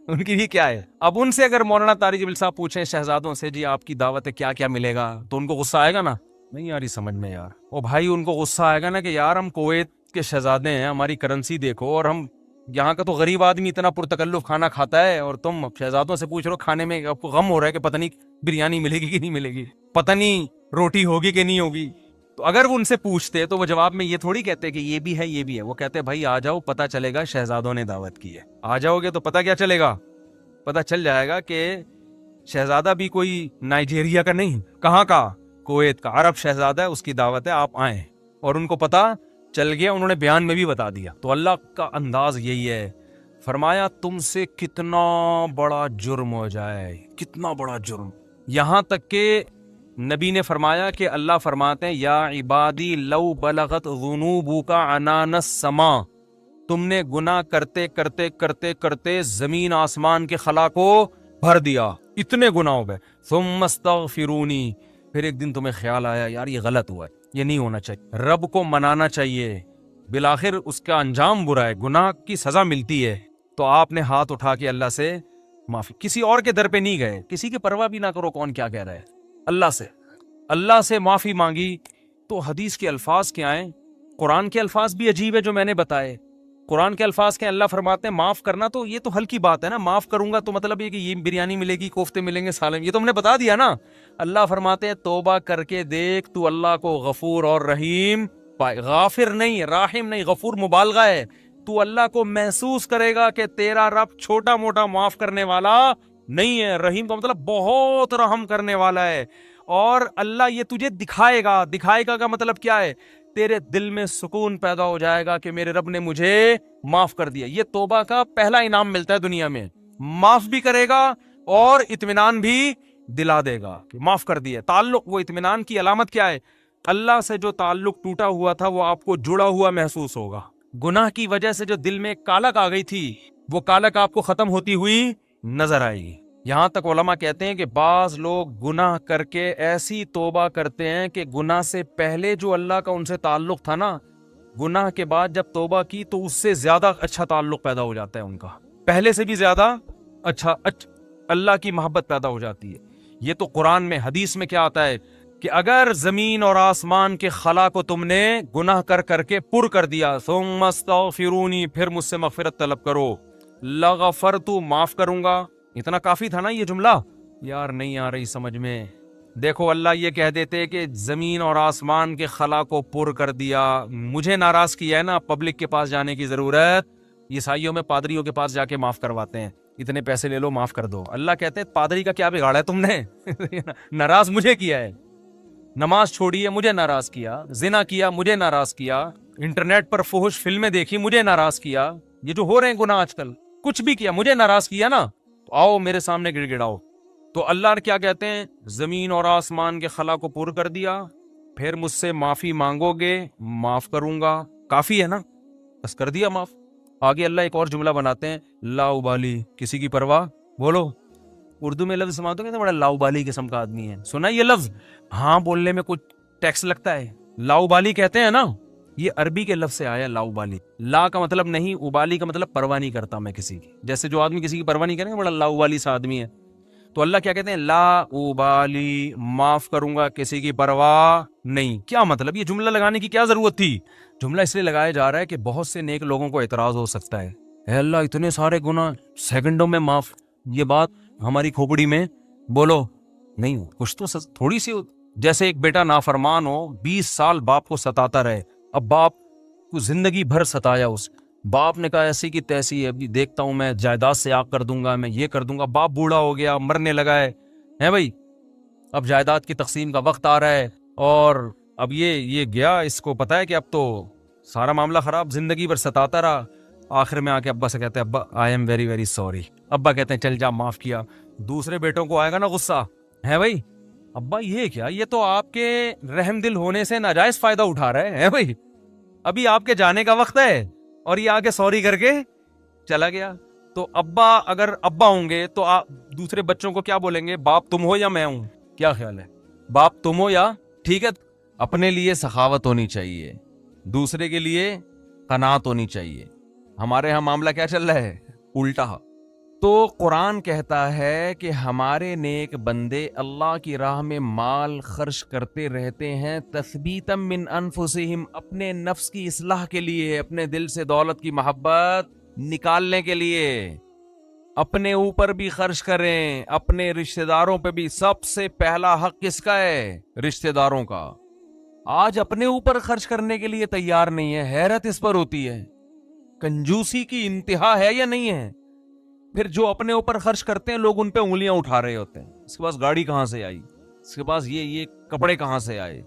ان کی بھی کیا ہے. اب ان سے اگر مولانا طارق جبیل صاحب پوچھیں شہزادوں سے جی آپ کی دعوت ہے کیا کیا ملے گا، تو ان کو غصہ آئے گا نا، نہیں آ رہی سمجھ میں یار. او بھائی ان کو غصہ آئے گا نا کہ یار ہم کویت کے شہزادے ہیں، ہماری کرنسی دیکھو، اور ہم یہاں کا تو غریب آدمی اتنا پرتکلف کھانا کھاتا ہے، اور تم شہزادوں سے پوچھ رہے ہو کھانے میں آپ کو غم ہو رہا ہے کہ پتہ نہیں بریانی ملے گی کہ نہیں ملے گی، پتہ نہیں روٹی ہوگی کہ نہیں ہوگی. تو اگر وہ ان سے پوچھتے تو وہ جواب میں یہ تھوڑی کہتے کہ یہ بھی ہے یہ بھی ہے. وہ کہتے بھائی آ جاؤ، پتہ چلے گا شہزادوں نے دعوت کی ہے. آ جاؤ گے تو پتہ کیا چلے گا؟ پتہ چل جائے گا کہ شہزادہ بھی کوئی نائجیریا کا نہیں، کہاں کا؟ کویت کا عرب شہزادہ ہے، اس کی دعوت ہے، آپ آئیں. اور ان کو پتہ چل گیا، انہوں نے بیان میں بھی بتا دیا. تو اللہ کا انداز یہی ہے، فرمایا تم سے کتنا بڑا جرم ہو جائے، کتنا بڑا جرم، یہاں تک کہ نبی نے فرمایا کہ اللہ فرماتے ہیں یا عبادی لو بلغت ذنوبک عنان السماء، تم نے گناہ کرتے کرتے کرتے کرتے زمین آسمان کے خلا کو بھر دیا، اتنے گناہ ہو گئے. ثم استغفرونی، پھر ایک دن تمہیں خیال آیا یار یہ غلط ہوا ہے، یہ نہیں ہونا چاہیے، رب کو منانا چاہیے، بالآخر اس کا انجام برا ہے، گناہ کی سزا ملتی ہے. تو آپ نے ہاتھ اٹھا کے اللہ سے معافی، کسی اور کے در پہ نہیں گئے، کسی کی پرواہ بھی نہ کرو کون کیا کہہ رہا ہے، اللہ سے معافی مانگی. تو حدیث کے الفاظ کیا ہیں؟ قرآن کے الفاظ بھی عجیب ہے جو میں نے بتائے. قرآن کے الفاظ کے اللہ فرماتے ہیں معاف کرنا، تو یہ تو ہلکی بات ہے نا، معاف کروں گا تو مطلب یہ کہ یہ بریانی ملے گی، کوفتے ملیں گے، سالن، یہ تو ہم نے بتا دیا نا. اللہ فرماتے ہیں توبہ کر کے دیکھ تو اللہ کو غفور اور رحیم پائے. غافر نہیں، راحم نہیں، غفور مبالغہ ہے. تو اللہ کو محسوس کرے گا کہ تیرا رب چھوٹا موٹا معاف کرنے والا نہیں ہے، رحیم کا مطلب بہت رحم کرنے والا ہے. اور اللہ یہ تجھے دکھائے گا کا مطلب کیا ہے؟ تیرے دل میں سکون پیدا ہو جائے گا کہ میرے رب نے مجھے معاف کر دیا. یہ توبہ کا پہلا انعام ملتا ہے دنیا میں، معاف بھی کرے گا اور اطمینان بھی دلا دے گا کہ معاف کر دیا. تعلق، وہ اطمینان کی علامت کیا ہے؟ اللہ سے جو تعلق ٹوٹا ہوا تھا وہ آپ کو جڑا ہوا محسوس ہوگا. گناہ کی وجہ سے جو دل میں کالک آ گئی تھی وہ کالک آپ کو ختم ہوتی ہوئی نظر آئے گی. یہاں تک علماء کہتے ہیں کہ بعض لوگ گناہ کر کے ایسی توبہ کرتے ہیں کہ گناہ سے پہلے جو اللہ کا ان سے تعلق تھا نا، گناہ کے بعد جب توبہ کی تو اس سے زیادہ اچھا تعلق پیدا ہو جاتا ہے ان کا، پہلے سے بھی زیادہ اچھا اللہ کی محبت پیدا ہو جاتی ہے. یہ تو قرآن میں، حدیث میں کیا آتا ہے کہ اگر زمین اور آسمان کے خلا کو تم نے گناہ کر کر کے پر کر دیا، ثم استغفرونی، پھر مجھ سے مغفرت طلب کرو، لغفرت، معاف کروں گا. اتنا کافی تھا نا یہ جملہ؟ یار نہیں آ رہی سمجھ میں. دیکھو اللہ یہ کہہ دیتے کہ زمین اور آسمان کے خلا کو پر کر دیا، مجھے ناراض کیا ہے نا، پبلک کے پاس جانے کی ضرورت، عیسائیوں میں پادریوں کے پاس جا کے معاف کرواتے ہیں، اتنے پیسے لے لو معاف کر دو. اللہ کہتے ہیں پادری کا کیا بگاڑا ہے تم نے؟ ناراض مجھے کیا ہے، نماز چھوڑی ہے مجھے ناراض کیا، زنا کیا مجھے ناراض کیا، انٹرنیٹ پر فحش فلمیں دیکھی مجھے ناراض کیا، یہ جو ہو رہے ہیں گناہ آج کل، کچھ بھی کیا مجھے ناراض کیا نا، تو آؤ میرے سامنے گڑ گڑاؤ. تو اللہ کیا کہتے ہیں؟ زمین اور آسمان کے خلا کو پر کر دیا، پھر مجھ سے معافی مانگو گے معاف کروں گا. کافی ہے نا، بس کر دیا معاف. آگے اللہ ایک اور جملہ بناتے ہیں، لا ابالی، کسی کی پرواہ. بولو اردو میں لفظ سماعت ہو گیا، بڑا لا ابالی قسم کا آدمی ہے. سنا یہ لفظ؟ ہاں بولنے میں کچھ ٹیکس لگتا ہے. لا ابالی کہتے ہیں نا، یہ عربی کے لفظ سے آیا لا ابالی. لا کا مطلب نہیں، ابالی کا مطلب پرواہ نہیں کرتا میں کسی کی. جیسے جو آدمی کسی کی پرواہ نہیں کرے گا، بڑا لا ابالی سا آدمی ہے. تو اللہ کیا کہتے ہیں؟ لا ابالی، معاف کروں گا، کسی کی پرواہ نہیں. کیا مطلب؟ یہ جملہ لگانے کی کیا ضرورت تھی؟ جملہ اس لیے لگایا جا رہا ہے کہ بہت سے نیک لوگوں کو اعتراض ہو سکتا ہے، اے اللہ اتنے سارے گناہ سیکنڈوں میں معاف. یہ بات ہماری کھوپڑی میں بولو نہیں ہو، کچھ تو تھوڑی سی. جیسے ایک بیٹا نافرمان ہو، 20 سال باپ کو ستاتا رہے، اب باپ کو زندگی بھر ستایا، اس باپ نے کہا ایسی کی تیسی ہے، ابھی دیکھتا ہوں میں جائیداد سے آگ کر دوں گا، میں یہ کر دوں گا. باپ بوڑھا ہو گیا، مرنے لگا ہے بھائی، اب جائیداد کی تقسیم کا وقت آ رہا ہے، اور اب یہ گیا، اس کو پتا ہے کہ اب تو سارا معاملہ خراب، زندگی بھر ستاتا رہا. آخر میں آ کے ابا سے کہتے ہیں ابا I am very very sorry. ابا کہتے ہیں چل جا معاف کیا. دوسرے بیٹوں کو آئے گا نا غصہ، ہے بھائی، ابا یہ کیا, یہ تو آپ کے رحم دل ہونے سے ناجائز فائدہ اٹھا رہے ہیں بھائی, ابھی آپ کے جانے کا وقت ہے اور یہ آگے سوری کر کے چلا گیا. تو ابا اگر ابا ہوں گے تو آپ دوسرے بچوں کو کیا بولیں گے, باپ تم ہو یا میں ہوں؟ کیا خیال ہے, باپ تم ہو یا؟ ٹھیک ہے, اپنے لیے سخاوت ہونی چاہیے, دوسرے کے لیے قناعت ہونی چاہیے. ہمارے ہاں معاملہ کیا چل رہا ہے, الٹا. تو قرآن کہتا ہے کہ ہمارے نیک بندے اللہ کی راہ میں مال خرچ کرتے رہتے ہیں, تثبیتا من انفسہم, اپنے نفس کی اصلاح کے لیے, اپنے دل سے دولت کی محبت نکالنے کے لیے. اپنے اوپر بھی خرچ کریں, اپنے رشتہ داروں پہ بھی. سب سے پہلا حق کس کا ہے, رشتہ داروں کا. آج اپنے اوپر خرچ کرنے کے لیے تیار نہیں ہے, حیرت اس پر ہوتی ہے. کنجوسی کی انتہا ہے یا نہیں ہے؟ پھر جو اپنے اوپر خرچ کرتے ہیں لوگ ان پہ انگلیاں اٹھا رہے ہوتے ہیں, اس کے پاس گاڑی کہاں سے آئی, اس کے پاس یہ کپڑے کہاں سے آئے,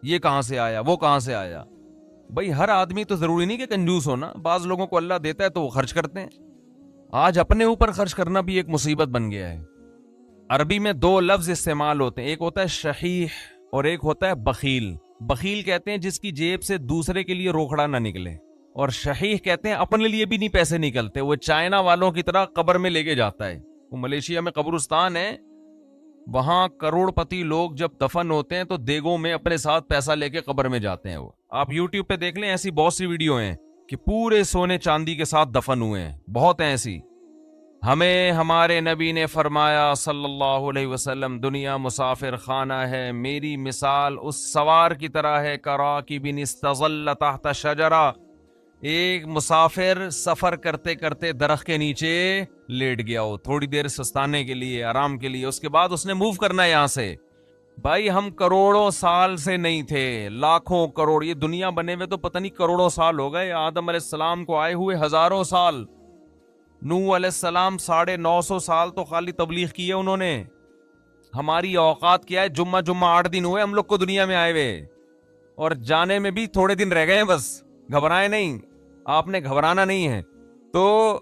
یہ کہاں سے آیا, وہ کہاں سے آیا. بھائی ہر آدمی تو ضروری نہیں کہ کنجوس ہونا, بعض لوگوں کو اللہ دیتا ہے تو وہ خرچ کرتے ہیں. آج اپنے اوپر خرچ کرنا بھی ایک مصیبت بن گیا ہے. عربی میں دو لفظ استعمال ہوتے ہیں, ایک ہوتا ہے شحیح اور ایک ہوتا ہے بخیل. بخیل کہتے ہیں جس کی جیب سے دوسرے کے لیے روکڑا نہ نکلے, اور شحیح کہتے ہیں اپنے لیے بھی نہیں پیسے نکلتے, وہ چائنا والوں کی طرح قبر میں لے کے جاتا ہے. وہ ملیشیا میں قبرستان ہے, وہاں کروڑ پتی لوگ جب دفن ہوتے ہیں تو دیگوں میں اپنے ساتھ پیسہ لے کے قبر میں جاتے ہیں. وہ آپ یوٹیوب پہ دیکھ لیں, ایسی بہت سی ویڈیو ہیں کہ پورے سونے چاندی کے ساتھ دفن ہوئے ہیں, بہت ہیں ایسی. ہمیں ہمارے نبی نے فرمایا صلی اللہ علیہ وسلم, دنیا مسافر خانہ ہے, میری مثال اس سوار کی طرح ہے کراکب استظل تحت شجرہ. ایک مسافر سفر کرتے کرتے درخت کے نیچے لیٹ گیا ہو, تھوڑی دیر سستانے کے لیے, آرام کے لیے, اس کے بعد اس نے موو کرنا ہے یہاں سے. بھائی ہم کروڑوں سال سے نہیں تھے, لاکھوں کروڑ, یہ دنیا بنے ہوئے تو پتہ نہیں کروڑوں سال ہو گئے, آدم علیہ السلام کو آئے ہوئے ہزاروں سال, نوح علیہ السلام 950 سال تو خالی تبلیغ کی ہے انہوں نے. ہماری اوقات کیا ہے, جمعہ 8 دن ہوئے ہم لوگ کو دنیا میں آئے ہوئے, اور جانے میں بھی تھوڑے دن رہ گئے ہیں بس. گھبرائے نہیں, آپ نے گھبرانا نہیں ہے. تو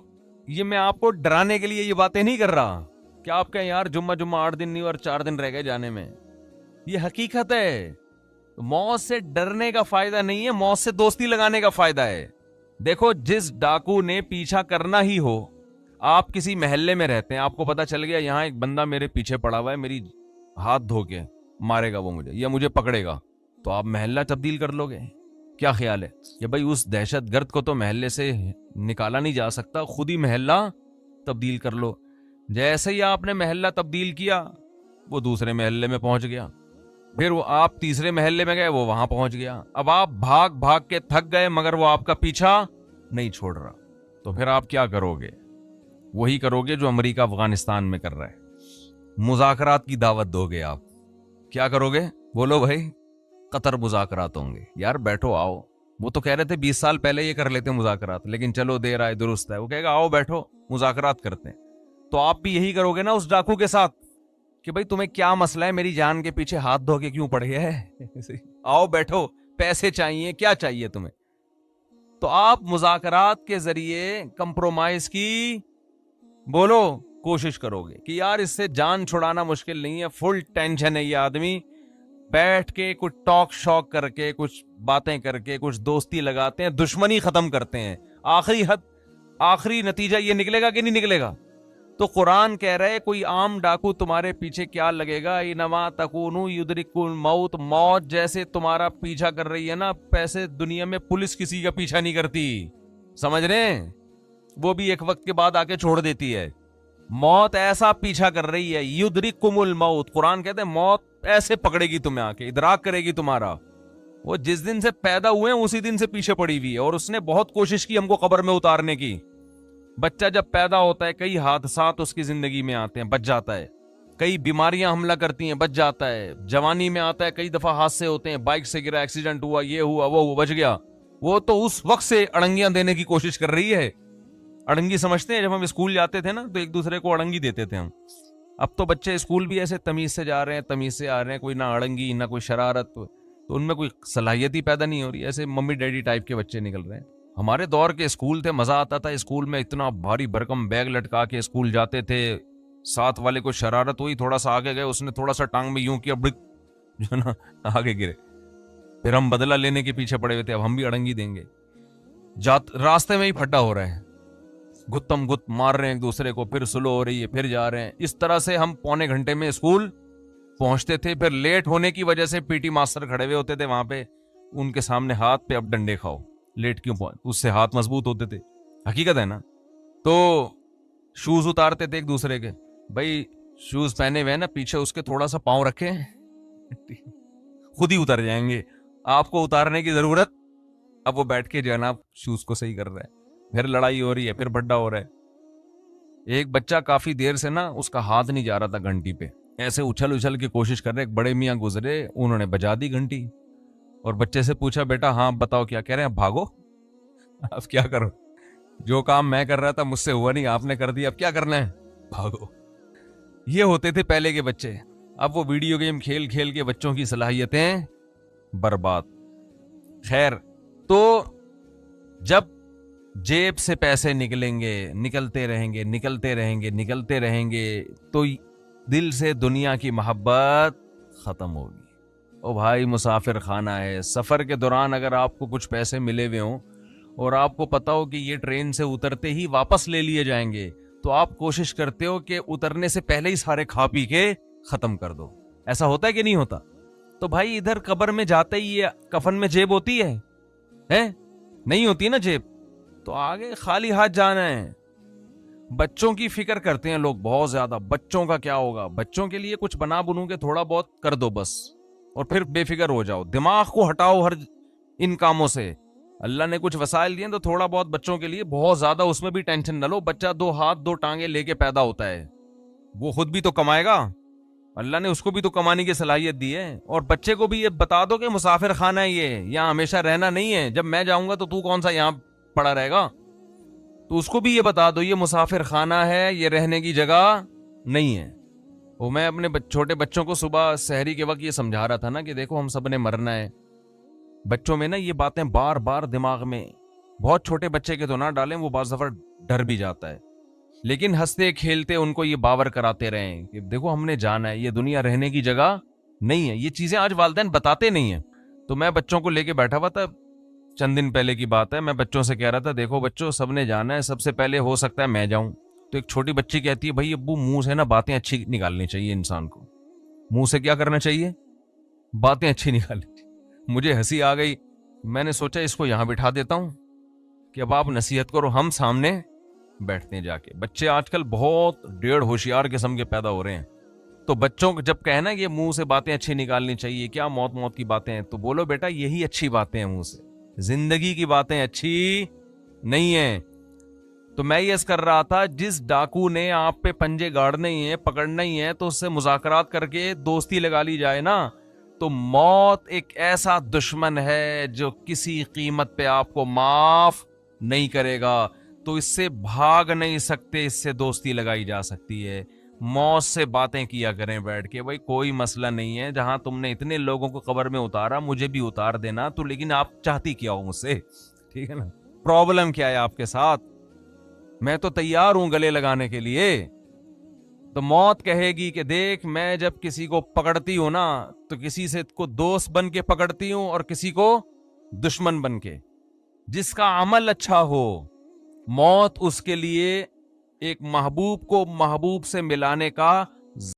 یہ میں آپ کو ڈرانے کے لیے یہ باتیں نہیں کر رہا کہ آپ کہیں یار جمعہ 8 دن نہیں اور 4 دن رہ گئے جانے میں. یہ حقیقت ہے. موت سے ڈرنے کا فائدہ نہیں ہے, موت سے دوستی لگانے کا فائدہ ہے. دیکھو جس ڈاکو نے پیچھا کرنا ہی ہو, آپ کسی محلے میں رہتے ہیں, آپ کو پتا چل گیا یہاں ایک بندہ میرے پیچھے پڑا ہوا ہے, میری ہاتھ دھو کے مارے گا وہ مجھے یا مجھے پکڑے گا, تو آپ محلہ تبدیل کر لو گے. کیا خیال ہے کہ بھائی اس دہشت گرد کو تو محلے سے نکالا نہیں جا سکتا, خود ہی محلہ تبدیل کر لو. جیسے ہی آپ نے محلہ تبدیل کیا وہ دوسرے محلے میں پہنچ گیا, پھر وہ آپ تیسرے محلے میں گئے, وہ وہاں پہنچ گیا. اب آپ بھاگ بھاگ کے تھک گئے مگر وہ آپ کا پیچھا نہیں چھوڑ رہا, تو پھر آپ کیا کرو گے؟ وہی کرو گے جو امریکہ افغانستان میں کر رہا ہے, مذاکرات کی دعوت دو گے. آپ کیا کرو گے؟ بولو بھائی. قطر مذاکرات ہوں گے. یار بیٹھو آؤ, وہ تو کہہ رہے تھے 20 سال پہلے یہ کر لیتے مذاکرات, لیکن چلو دیر آئے درست ہے. وہ کہے گا آؤ بیٹھو مذاکرات کرتے ہیں. تو آپ بھی یہی کرو گے نا اس ڈاکو کے ساتھ کہ بھائی تمہیں کیا مسئلہ ہے, میری جان کے پیچھے ہاتھ دھو کے کیوں پڑ گیا ہے, آؤ بیٹھو, پیسے چاہیے, کیا چاہیے تمہیں. تو آپ مذاکرات کے ذریعے کمپرومائز کی بولو کوشش کرو گے کہ یار اس سے جان چھڑانا مشکل نہیں ہے, فل ٹینشن ہے یہ آدمی, بیٹھ کے کچھ ٹاک شاک کر کے, کچھ باتیں کر کے, کچھ دوستی لگاتے ہیں, دشمنی ختم کرتے ہیں. آخری نتیجہ یہ نکلے گا کہ نہیں نکلے گا؟ تو قرآن کہہ رہے کوئی عام ڈاکو تمہارے پیچھے کیا لگے گا, انما تکونوا یدرککم الموت, موت جیسے تمہارا پیچھا کر رہی ہے نا, پیسے دنیا میں پولیس کسی کا پیچھا نہیں کرتی, سمجھ رہے ہیں, وہ بھی ایک وقت کے بعد آ کے چھوڑ دیتی ہے. موت ایسا پیچھا کر رہی ہے, یدرککم الموت, قرآن کہتے ہیں موت ایسے پکڑے گی تمہیں, آ کے ادراک کرے گی تمہارا. وہ جس دن سے پیدا ہوئے ہیں اسی دن سے پیچھے پڑی ہوئی ہے, اور اس نے بہت کوشش کی ہم کو قبر میں اتارنے کی. بچہ جب پیدا ہوتا ہے کئی حادثات اس کی زندگی میں آتے ہیں, بچ جاتا ہے, کئی بیماریاں حملہ کرتی ہیں, بچ جاتا ہے. جوانی میں آتا ہے, کئی دفعہ حادثے ہوتے ہیں, بائک سے گرا, ایکسیڈنٹ ہوا, یہ ہوا, وہ ہوا, بچ گیا. وہ تو اس وقت سے اڑنگیاں دینے کی کوشش کر رہی ہے. اڑنگی سمجھتے ہیں, جب ہم اسکول جاتے تھے نا تو ایک دوسرے کو اڑنگی دیتے تھے ہم. اب تو بچے اسکول بھی ایسے تمیز سے جا رہے ہیں, تمیز سے آ رہے ہیں, کوئی نہ اڑنگی نہ کوئی شرارت, تو ان میں کوئی صلاحیت ہی پیدا نہیں ہو رہی, ایسے ممی ڈیڈی ٹائپ کے بچے نکل رہے ہیں. ہمارے دور کے اسکول تھے, مزہ آتا تھا اسکول میں, اتنا بھاری بھرکم بیگ لٹکا کے اسکول جاتے تھے, ساتھ والے کو شرارت ہوئی, تھوڑا سا آگے گئے, اس نے تھوڑا سا ٹانگ میں یوں کیا, بڑک جو نا آگے گرے. پھر ہم بدلہ لینے کے پیچھے پڑے ہوئے تھے, اب ہم بھی اڑنگی دیں گے. راستے میں ہی پھڈا ہو رہا ہے, گتم گت مار رہے ہیں ایک دوسرے کو, پھر سلو ہو رہی ہے, پھر جا رہے ہیں. اس طرح سے ہم پونے گھنٹے میں اسکول پہنچتے تھے. پھر لیٹ ہونے کی وجہ سے پی ٹی ماسٹر کھڑے ہوئے ہوتے تھے وہاں پہ, ان کے سامنے ہاتھ پہ اب ڈنڈے کھاؤ, لیٹ کیوں پہنچ, اس سے ہاتھ مضبوط ہوتے تھے. حقیقت ہے نا. تو شوز اتارتے تھے ایک دوسرے کے, بھائی شوز پہنے ہوئے نا, پیچھے اس کے تھوڑا سا پاؤں رکھے, خود ہی اتر جائیں گے, آپ کو اتارنے کی ضرورت. اب وہ بیٹھ کے جو ہے نا شوز کو صحیح کر رہا ہے, پھر لڑائی ہو رہی ہے, پھر بڈا ہو رہا ہے. ایک بچہ کافی دیر سے نا اس کا ہاتھ نہیں جا رہا تھا گھنٹی پہ, ایسے اچھل اچھل کی کوشش کر رہے. ایک بڑے میاں گزرے, انہوں نے بجا دی گھنٹی, اور بچے سے پوچھا, بیٹا ہاں بتاؤ کیا کہہ رہے ہیں, بھاگو. اب کیا کرو, جو کام میں کر رہا تھا مجھ سے ہوا نہیں, آپ نے کر دیا, اب کیا کرنا ہے, بھاگو. یہ ہوتے تھے پہلے کے بچے. اب وہ ویڈیو گیم کھیل کھیل کے بچوں کی صلاحیتیں برباد. خیر, تو جب جیب سے پیسے نکلیں گے, نکلتے رہیں گے, نکلتے رہیں گے, نکلتے رہیں گے, تو دل سے دنیا کی محبت ختم ہوگی. او بھائی مسافر خانہ ہے. سفر کے دوران اگر آپ کو کچھ پیسے ملے ہوئے ہوں اور آپ کو پتا ہو کہ یہ ٹرین سے اترتے ہی واپس لے لیے جائیں گے, تو آپ کوشش کرتے ہو کہ اترنے سے پہلے ہی سارے کھا پی کے ختم کر دو. ایسا ہوتا ہے کہ نہیں ہوتا؟ تو بھائی ادھر قبر میں جاتے ہی یہ کفن میں جیب ہوتی ہے نہیں ہوتی نا جیب, تو آگے خالی ہاتھ جانا ہے. بچوں کی فکر کرتے ہیں لوگ بہت زیادہ, بچوں کا کیا ہوگا, بچوں کے لیے کچھ بنا بنو کے تھوڑا بہت کر دو بس, اور پھر بے فکر ہو جاؤ. دماغ کو ہٹاؤ ہر ان کاموں سے. اللہ نے کچھ وسائل دیے تو تھوڑا بہت بچوں کے لیے, بہت زیادہ اس میں بھی ٹینشن نہ لو. بچہ 2 ہاتھ 2 ٹانگیں لے کے پیدا ہوتا ہے, وہ خود بھی تو کمائے گا, اللہ نے اس کو بھی تو کمانے کی صلاحیت دی ہے. اور بچے کو بھی یہ بتا دو کہ مسافر خانہ ہے, یہ یہاں ہمیشہ رہنا نہیں ہے, جب میں جاؤں گا تو کون سا یہاں پڑا رہے گا. تو اس کو بھی یہ بتا دو یہ مسافر خانہ ہے, یہ رہنے کی جگہ نہیں ہے. وہ میں اپنے چھوٹے بچوں کو صبح سحری کے وقت یہ سمجھا رہا تھا نا کہ دیکھو ہم سب نے مرنا ہے. بچوں میں نا یہ باتیں بار بار دماغ میں, بہت چھوٹے بچے کے تو نہ ڈالیں, وہ بعض دفعہ ڈر بھی جاتا ہے, لیکن ہنستے کھیلتے ان کو یہ باور کراتے رہیں کہ دیکھو ہم نے جانا ہے, یہ دنیا رہنے کی جگہ نہیں ہے. یہ چیزیں آج والدین بتاتے نہیں ہیں. تو میں بچوں کو لے کے بیٹھا ہوا تھا, چند دن پہلے کی بات ہے, میں بچوں سے کہہ رہا تھا دیکھو بچوں سب نے جانا ہے, سب سے پہلے ہو سکتا ہے میں جاؤں. تو ایک چھوٹی بچی کہتی ہے بھائی ابو منہ سے نا باتیں اچھی نکالنی چاہیے, انسان کو منہ سے کیا کرنا چاہیے, باتیں اچھی نکالنی. مجھے ہنسی آ گئی, میں نے سوچا اس کو یہاں بٹھا دیتا ہوں کہ اب آپ نصیحت کرو, ہم سامنے بیٹھتے ہیں جا کے. بچے آج کل بہت ڈیڑھ ہوشیار قسم کے پیدا ہو رہے ہیں. تو بچوں کو جب کہنا یہ منہ سے باتیں اچھی نکالنی چاہیے, کیا موت کی باتیں ہیں, تو بولو بیٹا یہی اچھی باتیں ہیں منہ سے, زندگی کی باتیں اچھی نہیں ہیں. تو میں یہ کر رہا تھا, جس ڈاکو نے آپ پہ پنجے گاڑنے ہی ہیں, پکڑنا ہی ہے, تو اس سے مذاکرات کر کے دوستی لگا لی جائے نا. تو موت ایک ایسا دشمن ہے جو کسی قیمت پہ آپ کو معاف نہیں کرے گا. تو اس سے بھاگ نہیں سکتے, اس سے دوستی لگائی جا سکتی ہے. موت سے باتیں کیا کریں بیٹھ کے, بھائی کوئی مسئلہ نہیں ہے, جہاں تم نے اتنے لوگوں کو قبر میں اتارا مجھے بھی اتار دینا. تو لیکن آپ چاہتی کیا ہو مجھ سے, ٹھیک ہے نا, پرابلم کیا ہے آپ کے ساتھ, میں تو تیار ہوں گلے لگانے کے لیے. تو موت کہے گی کہ دیکھ میں جب کسی کو پکڑتی ہوں نا, تو کسی سے کو دوست بن کے پکڑتی ہوں اور کسی کو دشمن بن کے. جس کا عمل اچھا ہو, موت اس کے لیے ایک محبوب کو محبوب سے ملانے کا